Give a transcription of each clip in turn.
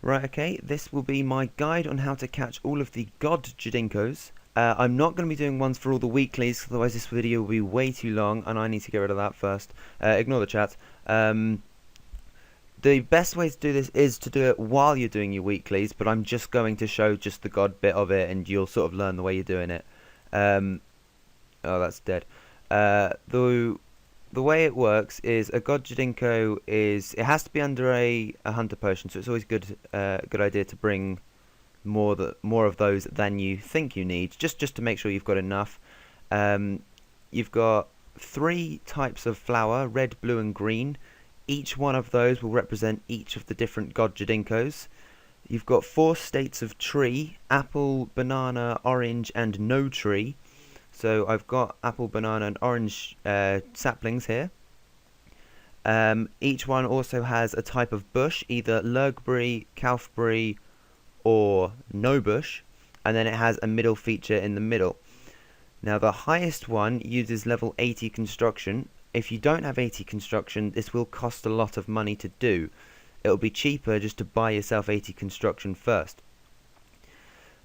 Right, okay, this will be my guide on how to catch all of the God Jadinkos. I'm not going to be doing ones for all the weeklies, otherwise this video will be way too long, and I need to get rid of that first. Ignore the chat. The best way to do this is to do it while you're doing your weeklies, but I'm just going to show just the God bit of it, and you'll sort of learn the way you're doing it. Oh, that's dead. The way it works is a God Jadinko it has to be under a hunter potion, so it's always good idea to bring more of those than you think you need, just to make sure you've got enough. You've got 3 types of flower: red, blue, and green. Each one of those will represent each of the different God Jadinkos. You've got 4 states of tree: apple, banana, orange, and no tree. So I've got apple, banana, and orange saplings here. Each one also has a type of bush, either lurgberry, calfberry, or no bush, and then it has a middle feature in the middle. Now the highest one uses level 80 construction. If you don't have 80 construction, this will cost a lot of money to do. It'll be cheaper just to buy yourself 80 construction first.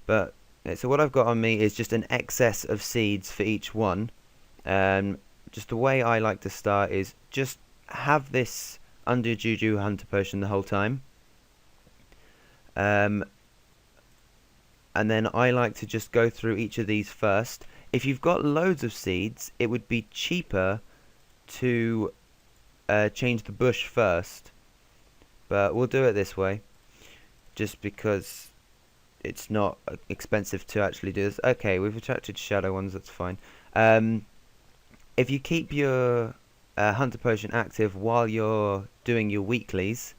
But so what I've got on me is just an excess of seeds for each one. Just the way I like to start is just have this under Juju Hunter Potion the whole time. And then I like to just go through each of these first. If you've got loads of seeds, it would be cheaper to change the bush first. But we'll do it this way, just because it's not expensive to actually do this. Okay, we've attracted shadow ones, that's fine. If you keep your Hunter Potion active while you're doing your weeklies,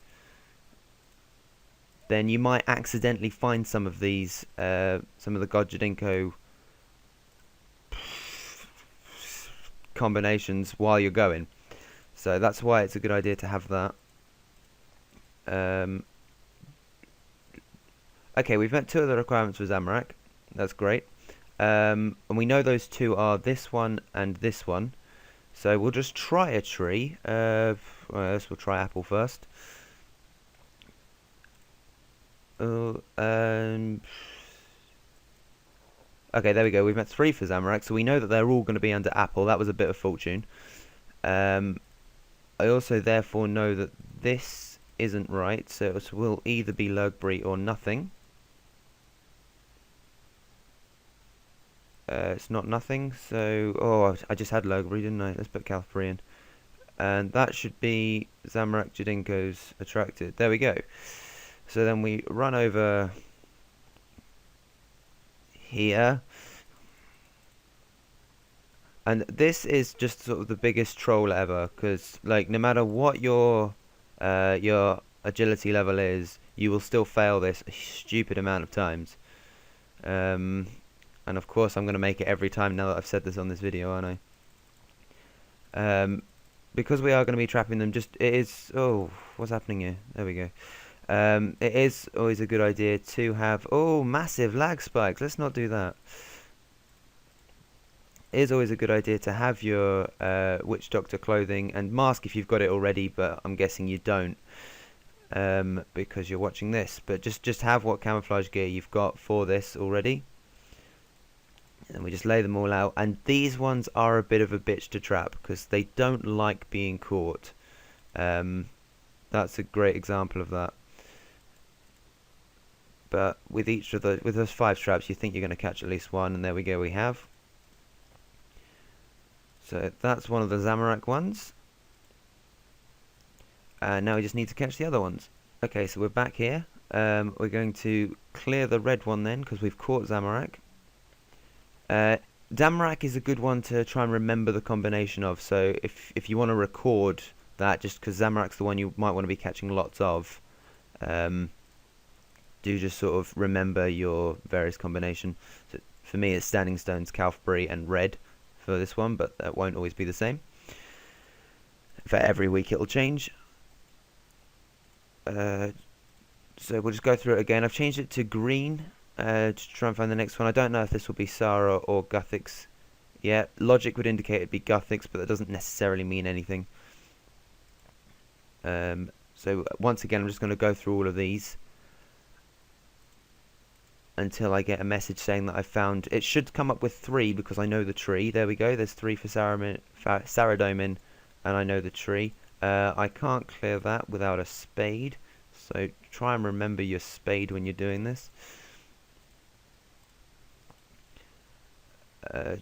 then you might accidentally find some of these, some of the God Jadinko combinations while you're going. So that's why it's a good idea to have that. Okay, we've met 2 of the requirements for Zamorak. That's great. And we know those 2 are this one and this one. So we'll just try a tree. Well, we'll try apple first. Okay, there we go. We've met 3 for Zamorak, so we know that they're all going to be under apple. That was a bit of fortune. I also therefore know that this isn't right, so it will either be lurgberry or nothing. It's not nothing, so... Oh, I just had lurgberry, didn't I? Let's put calfberry in. And that should be Zamorak Jadinkos attracted. There we go. So then we run over here. And this is just sort of the biggest troll ever, because like no matter what your agility level is, you will still fail this a stupid amount of times. And of course I'm going to make it every time now that I've said this on this video, aren't I? Because we are going to be trapping them, it is... Oh, what's happening here? There we go. It is always a good idea to have... Oh, massive lag spikes. Let's not do that. It is always a good idea to have your Witch Doctor clothing and mask if you've got it already, but I'm guessing you don't because you're watching this. But just have what camouflage gear you've got for this already. And we just lay them all out. And these ones are a bit of a bitch to trap because they don't like being caught. That's a great example of that. But with those 5 traps, you think you're going to catch at least one, and there we go, we have. So that's one of the Zamorak ones. Now we just need to catch the other ones. Okay, so we're back here. We're going to clear the red one then, because we've caught Zamorak. Zamorak is a good one to try and remember the combination of. So if you want to record that, just because Zamorak's the one you might want to be catching lots of, do just sort of remember your various combination. So for me it's Standing Stones, Calfberry and red for this one, but that won't always be the same. For every week it'll change. So we'll just go through it again. I've changed it to green to try and find the next one. I don't know if this will be Sarah or Guthix. Yeah, logic would indicate it'd be Guthix, but that doesn't necessarily mean anything. So once again, I'm just going to go through all of these. until I get a message saying that I've found. It should come up with 3 because I know the tree. There we go. There's 3 for Saradomin, and I know the tree. I can't clear that without a spade, so try and remember your spade when you're doing this. So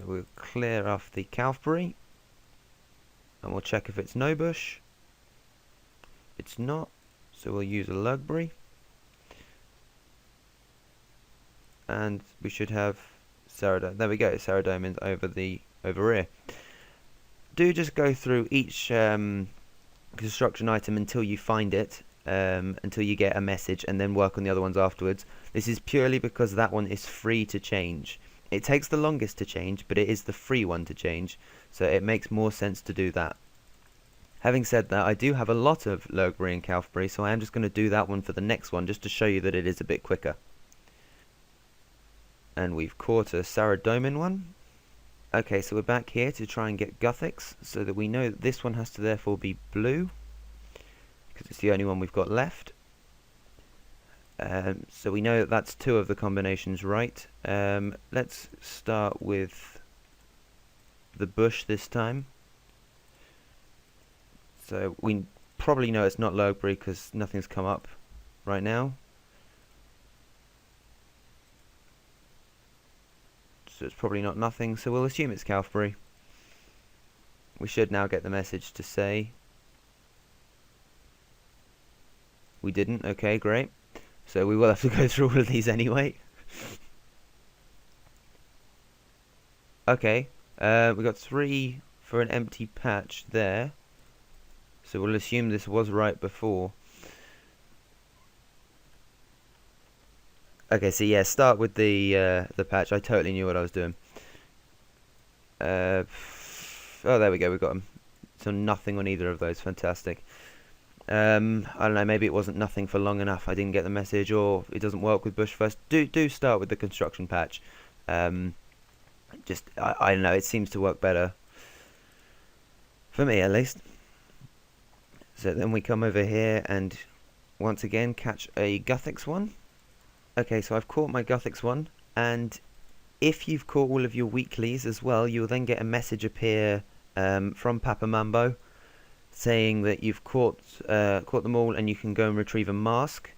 we'll clear off the Calfberry, and we'll check if it's no bush. It's not, so we'll use a Lugberry, and we should have Saradomin. There we go, Saradomin's over here. Do just go through each construction item until you find it, until you get a message, and then work on the other ones afterwards. This is purely because that one is free to change. It takes the longest to change, but it is the free one to change, so it makes more sense to do that. Having said that, I do have a lot of Lugberry and Calfberry, so I am just going to do that one for the next one, just to show you that it is a bit quicker. And we've caught a Saradomin one. Okay, so we're back here to try and get Gothics, so that we know that this one has to therefore be blue, because it's the only one we've got left. So we know that that's 2 of the combinations right. Let's start with the bush this time. So we probably know it's not Lugberry because nothing's come up right now. So it's probably not nothing, so we'll assume it's Calfberry. We should now get the message to say we didn't. Okay, great. So we will have to go through all of these anyway. Okay, we got 3 for an empty patch there. So we'll assume this was right before. Okay, so yeah, start with the patch. I totally knew what I was doing. Oh, there we go. We got them. So nothing on either of those. Fantastic. I don't know. Maybe it wasn't nothing for long enough. I didn't get the message, or it doesn't work with bush first. Do start with the construction patch. I don't know. It seems to work better for me, at least. So then we come over here and once again catch a Gothics one. Okay, so I've caught my Gothics one, and if you've caught all of your weeklies as well, you'll then get a message appear from Papa Mambo saying that you've caught them all, and you can go and retrieve a mask.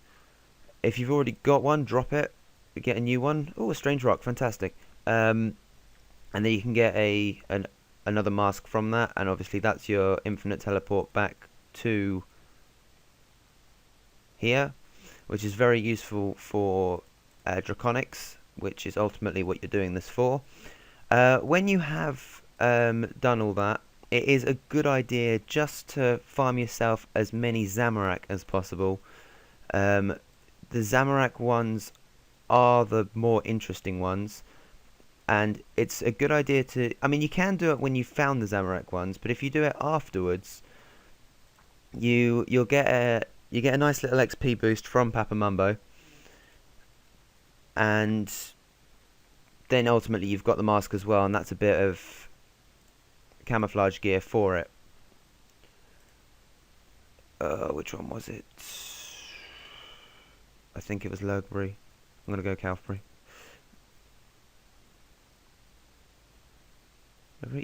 If you've already got one, drop it, get a new one. Oh, a strange rock, fantastic. And then you can get another mask from that, and obviously that's your infinite teleport back to here, which is very useful for Draconics, which is ultimately what you're doing this for. When you have done all that, it is a good idea just to farm yourself as many Zamorak as possible. The Zamorak ones are the more interesting ones, and it's a good idea to... I mean, you can do it when you found the Zamorak ones, but if you do it afterwards, you'll get a nice little XP boost from Papa Mumbo, and then ultimately you've got the mask as well, and that's a bit of camouflage gear for it. Which one was it? I think it was Lugberry. I'm gonna go Calfberry.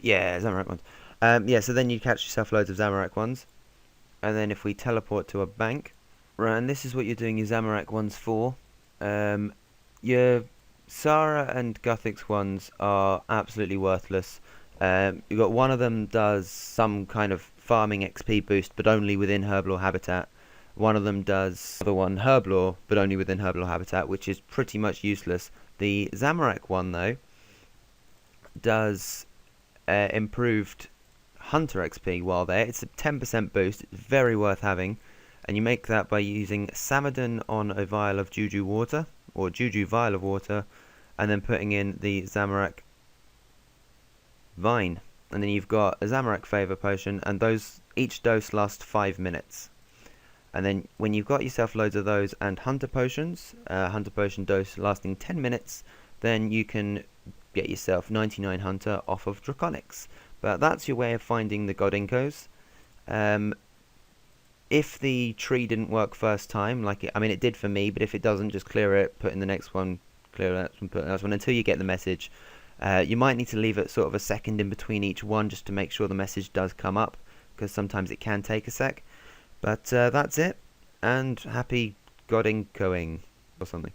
Yeah, Zamorak ones. Yeah, so then you catch yourself loads of Zamorak ones. And then if we teleport to a bank, right, and this is what you're doing your Zamorak ones for. Your Sara and Gothics ones are absolutely worthless. You've got one of them does some kind of farming XP boost, but only within Herblore habitat. One of them does the one Herblore, but only within Herblore habitat, which is pretty much useless. The Zamorak one, though, does improved Hunter XP while there. It's a 10% boost. It's very worth having, and you make that by using Samadin on a vial of Juju water, or Juju vial of water, and then putting in the Zamorak vine, and then you've got a Zamorak favor potion, and those each dose lasts 5 minutes. And then when you've got yourself loads of those and Hunter potions, Hunter potion dose lasting 10 minutes, then you can get yourself 99 Hunter off of Draconics. But that's your way of finding the Godinkos. If the tree didn't work first time, I mean, it did for me, but if it doesn't, just clear it, put in the next one, clear that one, put in the next one, until you get the message. You might need to leave it sort of a second in between each one just to make sure the message does come up, because sometimes it can take a sec. But that's it, and happy Godinkoing or something.